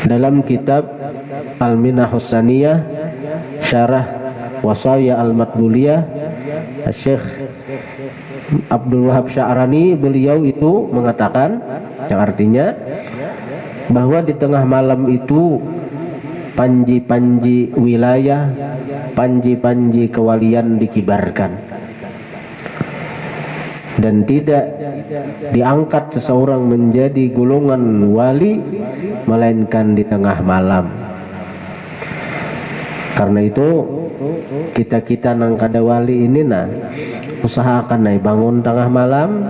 dalam kitab Al-Minahus Saniyah Syarah Wasaya Al-Matbuliyah, Syekh Abdul Wahab Sya'rani, beliau itu mengatakan, yang artinya bahwa di tengah malam itu panji-panji wilayah, panji-panji kewalian dikibarkan, dan tidak diangkat seseorang menjadi golongan wali melainkan di tengah malam. Karena itu kita nang kada wali ini usahakan bangun tengah malam,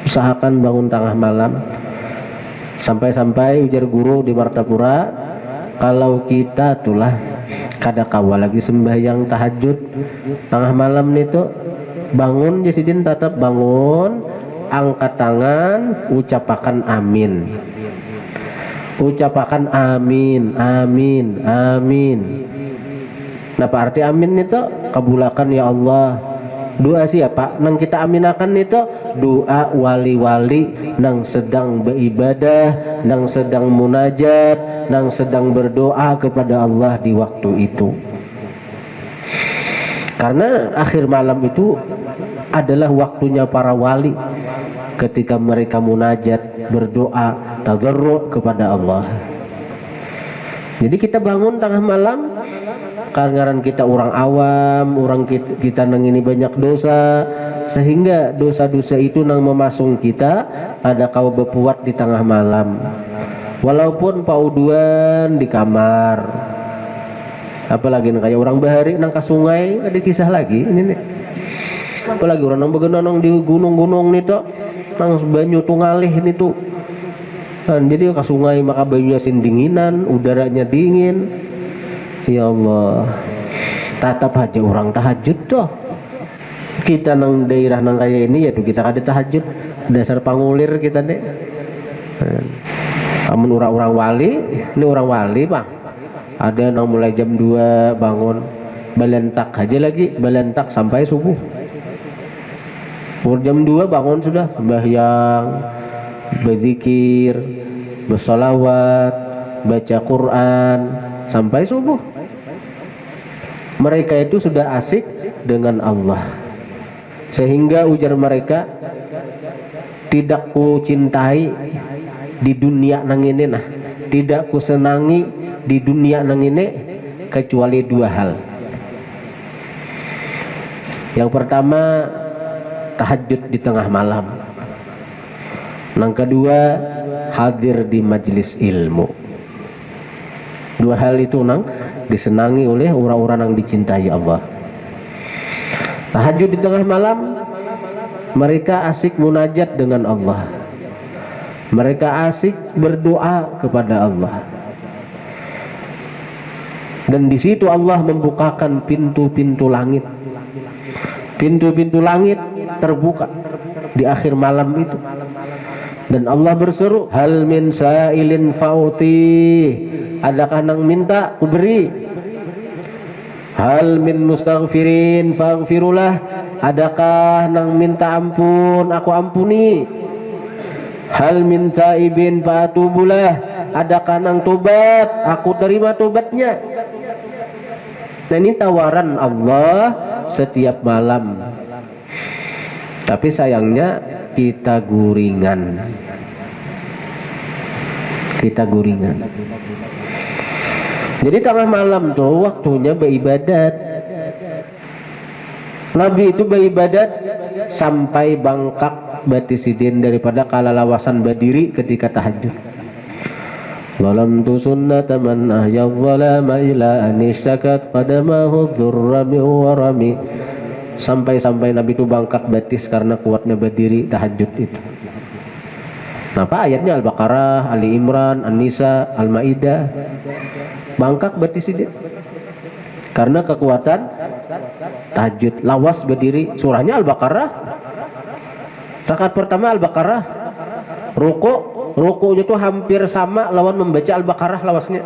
usahakan bangun tengah malam. Sampai-sampai ujar guru di Martapura, kalau kita tulah kada kawa lagi sembahyang tahajud tengah malam itu, bangun jasidin, tetap bangun, angkat tangan, ucapakan amin, ucapakan amin, amin, amin. Nah, Pak arti amin itu kabulakan ya Allah. Doa siapa nang kita aminakan itu? Doa wali-wali nang sedang beribadah, nang sedang munajat, nang sedang berdoa kepada Allah di waktu itu. Karena akhir malam itu adalah waktunya para wali, ketika mereka munajat, berdoa, tadarru' kepada Allah. Jadi kita bangun tengah malam, karena kita orang awam, orang kita nang ini banyak dosa, sehingga dosa-dosa itu nang memasung kita pada kau berpuat di tengah malam. Walaupun pauduan di kamar, apalagi kayak orang bahari nang ke sungai, ada kisah lagi ini nih. Apalagi orang nang begenanong di gunung-gunung nih tuh, nang banyu tuh ngalih nih tuh. Dan jadi ke sungai maka banyunya dinginan, udaranya dingin. Ya Allah, tatap aja orang tahajud tuh. Kita nang daerah nang kayak ini ya tuh kita kada tahajud, dasar pangulir kita deh. Amun orang-orang wali, ini orang wali Bang. Ada nang mulai jam 2 bangun, balentak aja lagi, balentak sampai subuh. Jam 2 bangun sudah sembahyang, berzikir, bersolawat, baca Quran sampai subuh. Mereka itu sudah asik dengan Allah, sehingga ujar mereka, tidak ku cintai di dunia nang ini tidak ku senangi di dunia nang ini kecuali 2 hal. Yang pertama, tahajud di tengah malam. Yang kedua, hadir di majelis ilmu. 2 hal itu disenangi oleh orang-orang yang dicintai Allah. Tahajud di tengah malam, mereka asik munajat dengan Allah, mereka asik berdoa kepada Allah, dan di situ Allah membukakan pintu-pintu langit. Pintu-pintu langit terbuka di akhir malam itu, dan Allah berseru, hal min sa'ilin fauti, adakah nang minta ku beri. Hal min mustaghfirin faghfirulah, adakah nang minta ampun aku ampuni. Hal min taibin fatubulah, adakah nang tobat aku terima tobatnya. Nah, ini tawaran Allah setiap malam. Tapi sayangnya kita guringan. Jadi tengah malam tuh waktunya beribadat. Nabi itu beribadat sampai bangkak batisidin daripada kalalawasan berdiri ketika tahajud. Lalam tu sunnata man ahya dhalama ila anisyakat qadamahu dhurrami warami. Sampai Nabi itu bangkak batis karena kuatnya berdiri tahajud itu. Apa ayatnya? Al-Baqarah, Ali Imran, An-Nisa, Al-Maidah. Bangkak batis ini karena kekuatan tahajud. Lawas berdiri, surahnya Al-Baqarah. Rakaat pertama Al-Baqarah. Rukunya tuh hampir sama lawan membaca Al-Baqarah lawasnya.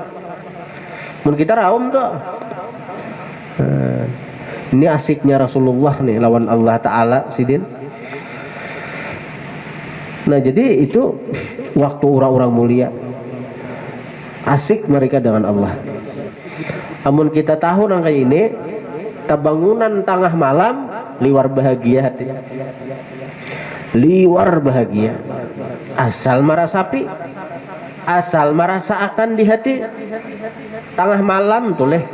Mun kita raum tuh. Ini asiknya Rasulullah nih lawan Allah Ta'ala sidin. Nah, jadi itu waktu orang-orang mulia. asik mereka dengan Allah. Namun kita tahu nang kayak ini, tabangunan tengah malam liwar bahagia hati, liwar bahagia, asal marasapi, asal merasa akan di hati tengah malam tuh leh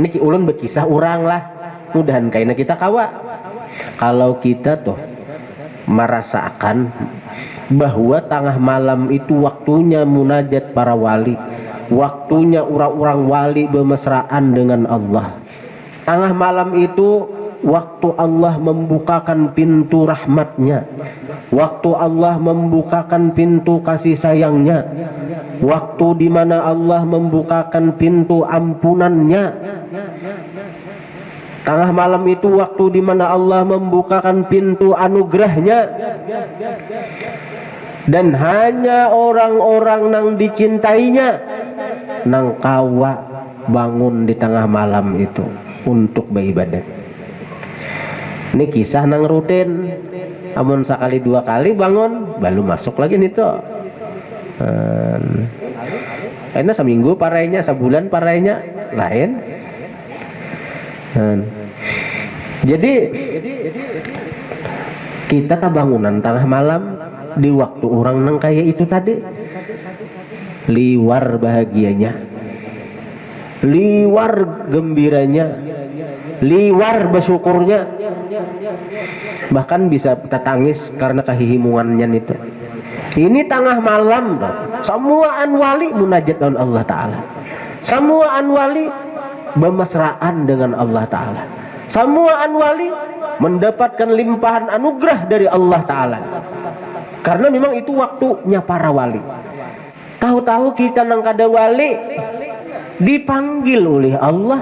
niki ulun berkisah orang lah, mudahan kaina kita kawa kalau kita tuh merasakan bahwa tengah malam itu waktunya munajat para wali, waktunya orang-orang wali bermesraan dengan Allah. Tengah malam itu waktu Allah membukakan pintu rahmatnya, waktu Allah membukakan pintu kasih sayangnya, waktu di mana Allah membukakan pintu ampunannya. Tengah malam itu waktu di mana Allah membukakan pintu anugerahnya, dan hanya orang-orang nang dicintainya nang kawa bangun di tengah malam itu untuk beribadah. Ini kisah nang rutin, amun sekali dua kali bangun baru masuk lagi nih tuh. Karena seminggu parainya, sebulan parainya lain. Jadi kita tabangunan tengah malam di waktu orang nang kayak itu tadi, liwar bahagianya, liwar gembiranya, liwar bersyukurnya, bahkan bisa kita tangis karena kehihimungannya itu. Ini tengah malam, semua anwali munajat dengan Allah Ta'ala, semua anwali bermesraan dengan Allah Ta'ala, semua anwali mendapatkan limpahan anugerah dari Allah Ta'ala, karena memang itu waktunya para wali. Tahu-tahu kita nang kada wali dipanggil oleh Allah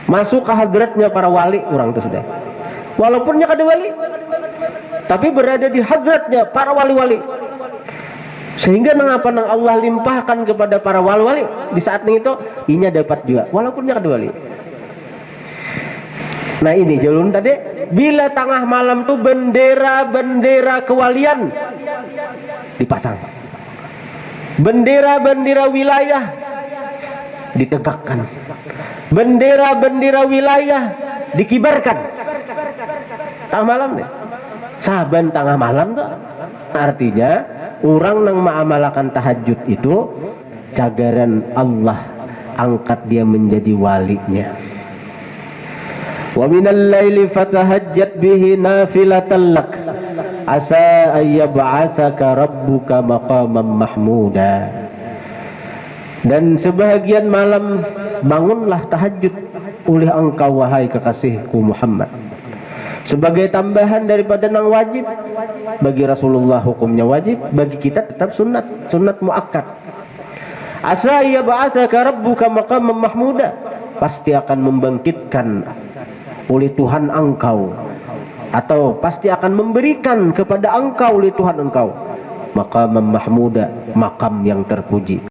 masuk ke hadratnya para wali orang itu sudah, walaupun nya kada wali tapi berada di hadratnya para wali-wali, sehingga mengapa nang Allah limpahkan kepada para wali-wali di saat itu inya dapat juga walaupun nya kada wali. Nah ini jalun tadi, bila tengah malam tuh bendera-bendera kewalian dipasang, bendera-bendera wilayah ditegakkan, bendera-bendera wilayah dikibarkan tengah malam nih. Saban tengah malam tuh artinya orang yang mengamalkan tahajud itu cagaran Allah angkat dia menjadi walinya. Wa minal laili fatahajjat bihi nafilatan lak asa ayyab'atsaka rabbuka maqaman mahmuda. Dan sebahagian malam bangunlah tahajud oleh engkau wahai kekasihku Muhammad, sebagai tambahan daripada nang wajib. Bagi Rasulullah hukumnya wajib, bagi kita tetap sunat, sunat muakkad. Asa ya ba'atsaka rabbuka maqaman mahmuda, pasti akan membangkitkan oleh Tuhan engkau, atau pasti akan memberikan kepada engkau oleh Tuhan engkau maqaman mahmuda, makam yang terpuji.